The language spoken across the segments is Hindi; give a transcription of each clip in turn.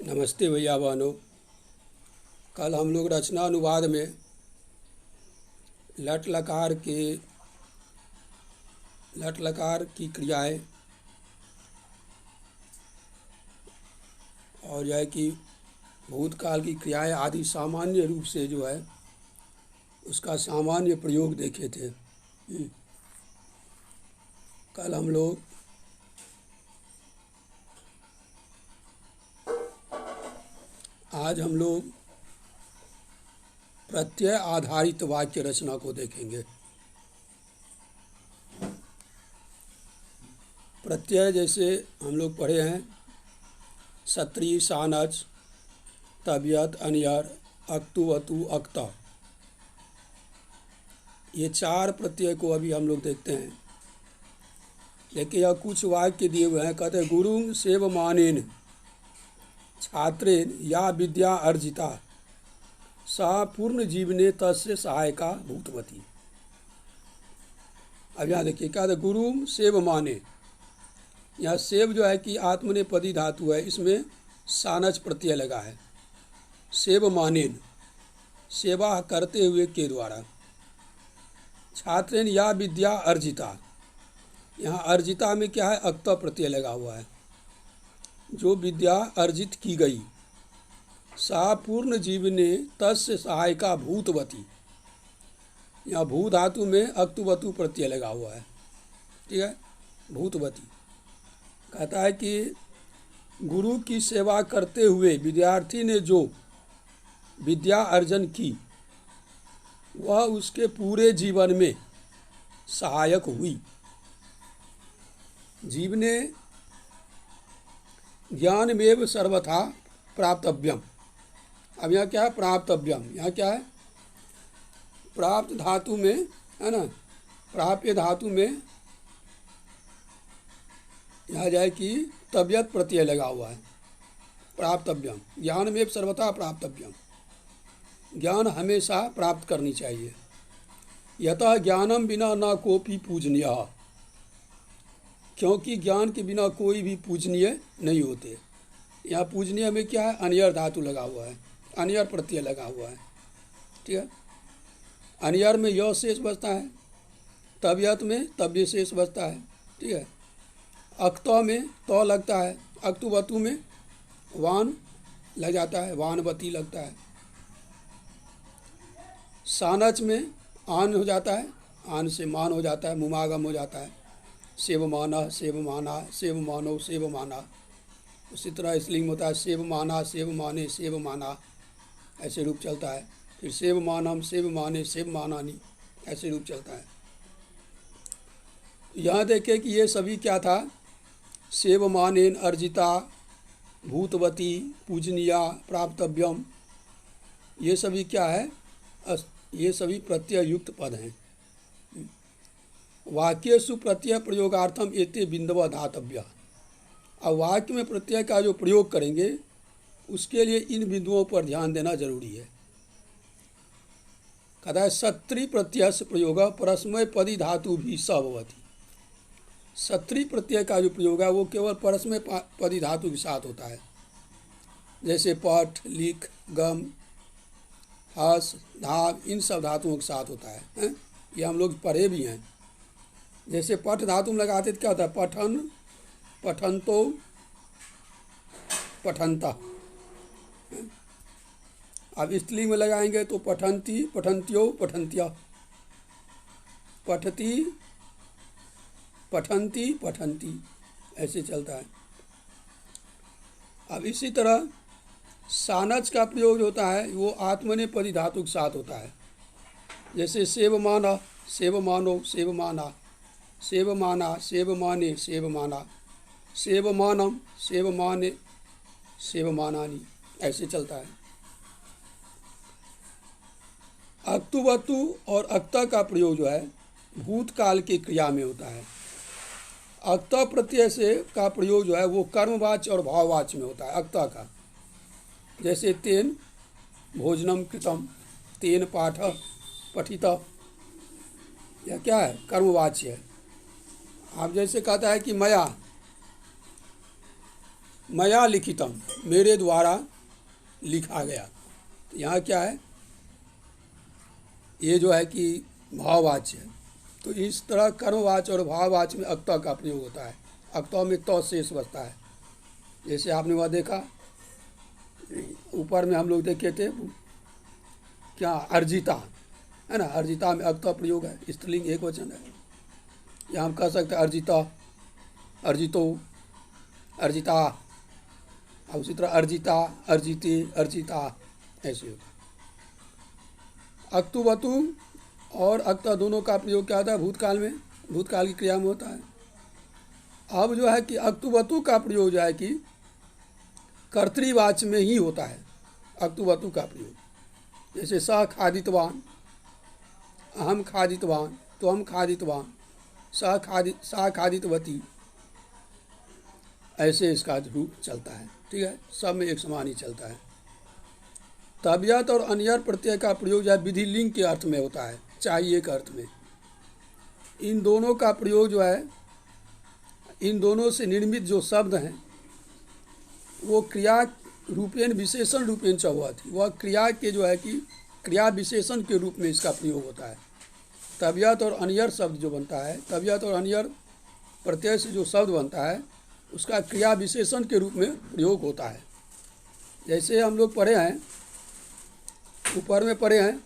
नमस्ते भैया बहनों। कल हम लोग रचना अनुवाद में लट लकार की क्रियाएं और जो है कि भूतकाल की क्रियाएं आदि सामान्य रूप से जो है उसका सामान्य प्रयोग देखे थे। कल हम लोग आज हम लोग प्रत्यय आधारित वाक्य रचना को देखेंगे। प्रत्यय जैसे हम लोग पढ़े हैं सत्री, सानच, तबियत, अनियर, अक्तु, अतु, अक्ता, ये चार प्रत्यय को अभी हम लोग देखते हैं। लेकिन यह कुछ वाक्य दिए हुए हैं। कहते हैं गुरुं सेवमानेन छात्रेन या विद्या अर्जिता सा पूर्ण जीवने तस्य सहायका भूतवती। अब यहाँ देखिए क्या है, गुरुं सेवमाने, यहाँ सेव जो है कि आत्मनेपदी धातु है, इसमें सानच प्रत्यय लगा है। सेवमानेन, सेवा करते हुए के द्वारा। छात्रेन या विद्या अर्जिता, यहाँ अर्जिता में क्या है, अक्त प्रत्यय लगा हुआ है। जो विद्या अर्जित की गई, सा पूर्ण जीवने तस्य सहायका भूतवती, यहाँ भू धातु में अक्तुवतु प्रत्यय लगा हुआ है। ठीक है, भूतवती कहता है कि गुरु की सेवा करते हुए विद्यार्थी ने जो विद्या अर्जन की वह उसके पूरे जीवन में सहायक हुई। जीवने ज्ञानमेव सर्वथा प्राप्तव्यम। अब यहाँ क्या है, प्राप्तव्यम, यहाँ क्या है, प्राप्त धातु में है ना, प्राप्य धातु में यहाँ जाए कि तबियत प्रत्यय लगा हुआ है। प्राप्तव्यम, ज्ञानमेव सर्वथा प्राप्तव्यम, ज्ञान हमेशा प्राप्त करनी चाहिए। यतः ज्ञानम बिना न कोपि पूजनीय, क्योंकि ज्ञान के बिना कोई भी पूजनीय नहीं होते। यहाँ पूजनीय में क्या है, अनियर धातु लगा हुआ है, अनियर प्रत्यय लगा हुआ है। ठीक है, अनियर में य शेष बचता है, तबियत में तब्य शेष बचता है। ठीक है, अक्ता में तो लगता है, अक्तुवतु में वान लग जाता है, वानवती लगता है। सानच में आन हो जाता है, आन से मान हो जाता है, मुमागम हो जाता है। सेवमाना, सेवमाना, सेवमानो, सेवमाना। उसी तरह स्त्रीलिंग होता है, सेवमाना, सेवमाने, सेवमाना, ऐसे रूप चलता है। फिर सेवमानम, सेवमाने, सेवमानानी, ऐसे रूप चलता है। यहाँ देखें कि ये सभी क्या था, सेवमानेन अर्जिता, भूतवती, पूजनीया, प्राप्तव्यम, ये सभी क्या है, ये सभी प्रत्यय युक्त पद हैं। वाक्येषु प्रत्यय प्रयोगार्थम एते बिंदव धातव्य। अब वाक्य में प्रत्यय का जो प्रयोग करेंगे उसके लिए इन बिंदुओं पर ध्यान देना जरूरी है। कहता है सत्री प्रत्यय से प्रयोग परस्मय पदी धातु भी सभवती। सत्री प्रत्यय का जो प्रयोग है वो केवल परस्मय पदी धातु के साथ होता है। जैसे पठ, लिख, गम, हस, धाव, इन सब धातुओं के साथ होता है। ये हम लोग पढ़े भी हैं। जैसे पठ धातु में लगाते तो क्या होता है, पठन, पठंतो, पठंता। अब स्त्रीलिंग में लगाएंगे तो पठंती, पठंत्यो, पठंत्या, पठती, पठंती, पठंती, ऐसे चलता है। अब इसी तरह सानच का प्रयोग होता है वो आत्मनेपदी धातु के साथ होता है। जैसे सेवमाना, सेवमानो, सेवमाना, सेवमाना, सेवमाने, सेवमाना, सेवमानम, सेवमाने, सेवमानानी, ऐसे चलता है। अक्तुवतु और अक्ता का प्रयोग जो है भूतकाल की क्रिया में होता है। अक्ता प्रत्यय से का प्रयोग जो है वो कर्मवाच्य और भाववाच्य में होता है अक्ता का। जैसे तेन भोजनम कृतम, तेन पाठ पठिता, यह क्या है, कर्मवाच्य है। आप जैसे कहता है कि मया, मया लिखितम, मेरे द्वारा लिखा गया। यहाँ क्या है, ये जो है कि भाववाच्य है। तो इस तरह कर्मवाच्य और भाववाच्य में अक्ता का प्रयोग होता है। अक्ता में तो शेष बचता है। जैसे आपने वह देखा, ऊपर में हम लोग देखे थे क्या, अर्जिता है ना, अर्जिता में अक्ता प्रयोग है, स्त्रीलिंग एक वचन है। या हम कह सकते हैं अर्जिता, अर्जितो, अर्जिता, और उसी तरह अर्जिता, अर्जिते, अर्जिता, ऐसे होगा। अक्तुवतु और अक्ता दोनों का प्रयोग क्या होता है, भूतकाल में, भूतकाल की क्रिया में होता है। अब जो है कि अक्तुवतु का प्रयोग जो है कि कर्तृवाच्य में ही होता है। अक्तुवतु का प्रयोग जैसे स खादितवान, अहम खादितवान, त्वम खादितवान, सा खादितवती, ऐसे इसका रूप चलता है। ठीक है, सब में एक समान ही चलता है। तबियत और अनियर प्रत्यय का प्रयोग जो है विधि लिंग के अर्थ में होता है, चाहिए के अर्थ में। इन दोनों का प्रयोग जो है, इन दोनों से निर्मित जो शब्द हैं वो क्रिया रूपेण विशेषण रूपेण च हुआ थी, वह क्रिया के जो है कि क्रिया विशेषण के रूप में इसका प्रयोग होता है। तबियत और अनियर शब्द जो बनता है, तबियत और अनियर प्रत्यय से जो शब्द बनता है उसका क्रिया विशेषण के रूप में प्रयोग होता है। जैसे हम लोग पढ़े हैं, ऊपर में पढ़े हैं,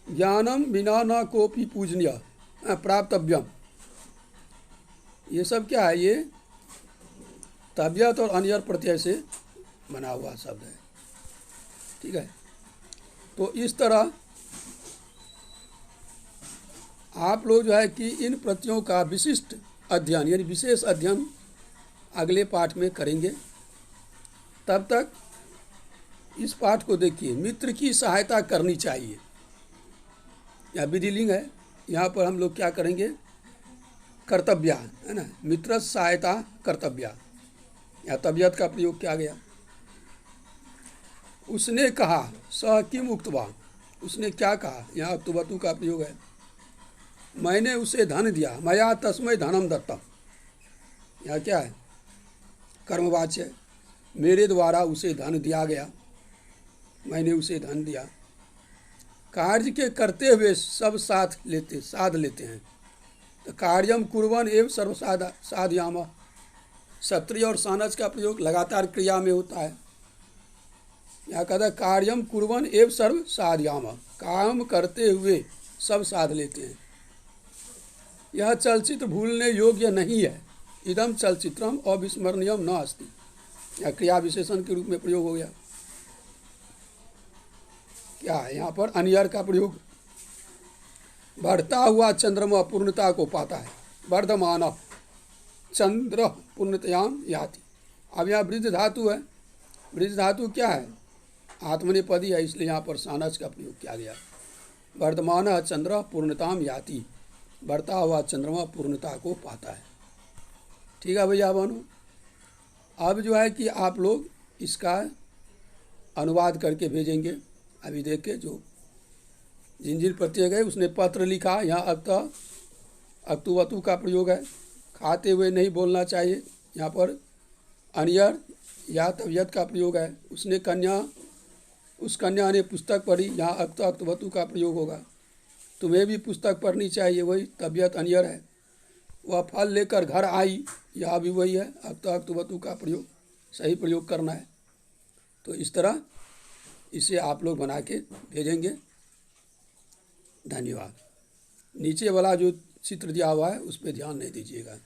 ज्ञानम बिना न कोपि पूजनीय प्राप्तव्यम। ये सब क्या है, ये तबियत और अनियर प्रत्यय से बना हुआ शब्द है। ठीक है, तो इस तरह आप लोग जो है कि इन प्रत्ययों का विशिष्ट अध्ययन यानी विशेष अध्ययन अगले पाठ में करेंगे। तब तक इस पाठ को देखिए। मित्र की सहायता करनी चाहिए, यह विधिलिंग है। यहाँ पर हम लोग क्या करेंगे, कर्तव्या है ना, मित्र सहायता कर्तव्या। यहाँ तबियत का प्रयोग किया गया। उसने कहा, स किम उक्तवा, उसने क्या कहा, यहाँ अक्तुवतु का प्रयोग है। मैंने उसे धन दिया, मया तस्मै धनम दत्तम। यहाँ क्या है, कर्मवाच्य, मेरे द्वारा उसे धन दिया गया, मैंने उसे धन दिया। कार्य के करते हुए सब साथ लेते साध लेते हैं। तो कार्यम कुर्वन् एव सर्वसाध साधयाम। क्षत्रिय और सानज का प्रयोग लगातार क्रिया में होता है। यहाँ कहता है कार्यम कुर्वन् एव सर्व साधयाम, काम करते हुए सब साध लेते हैं। यह चलचित्र भूलने योग्य नहीं है। इदम चलचित्रम अविस्मरणीयम न अस्ति। यह क्रिया विशेषण के रूप में प्रयोग हो गया। क्या है यहाँ पर, अनियर का प्रयोग। बढ़ता हुआ चंद्रमा पूर्णता को पाता है, वर्धमान चंद्र पूर्णतयाम याति। अब यहाँ वृद्ध धातु है। वृद्ध धातु क्या है, आत्मनेपदी है, इसलिए यहाँ पर सानज का प्रयोग किया गया। वर्धमान चंद्र पूर्णताम याति, बढ़ता हुआ चंद्रमा पूर्णता को पाता है। ठीक है भैया बहनों, अब जो है कि आप लोग इसका अनुवाद करके भेजेंगे। अभी देखे जो जिन जिन प्रत्यय गए उसने पत्र लिखा। यहाँ अक्तुवतु का प्रयोग है, खाते हुए नहीं बोलना चाहिए। यहाँ पर अनियर या तबियत का प्रयोग है। उसने कन्या, उस कन्या ने पुस्तक पढ़ी, यहाँ अक्तुवतु का प्रयोग होगा। तुम्हें भी पुस्तक पढ़नी चाहिए, वही तबियत अनियर है। वह फल लेकर घर आई, यह भी वही है, अक्तुवतु का प्रयोग, सही प्रयोग करना है। तो इस तरह इसे आप लोग बना के भेजेंगे। धन्यवाद। नीचे वाला जो चित्र दिया हुआ है उस पर ध्यान नहीं दीजिएगा।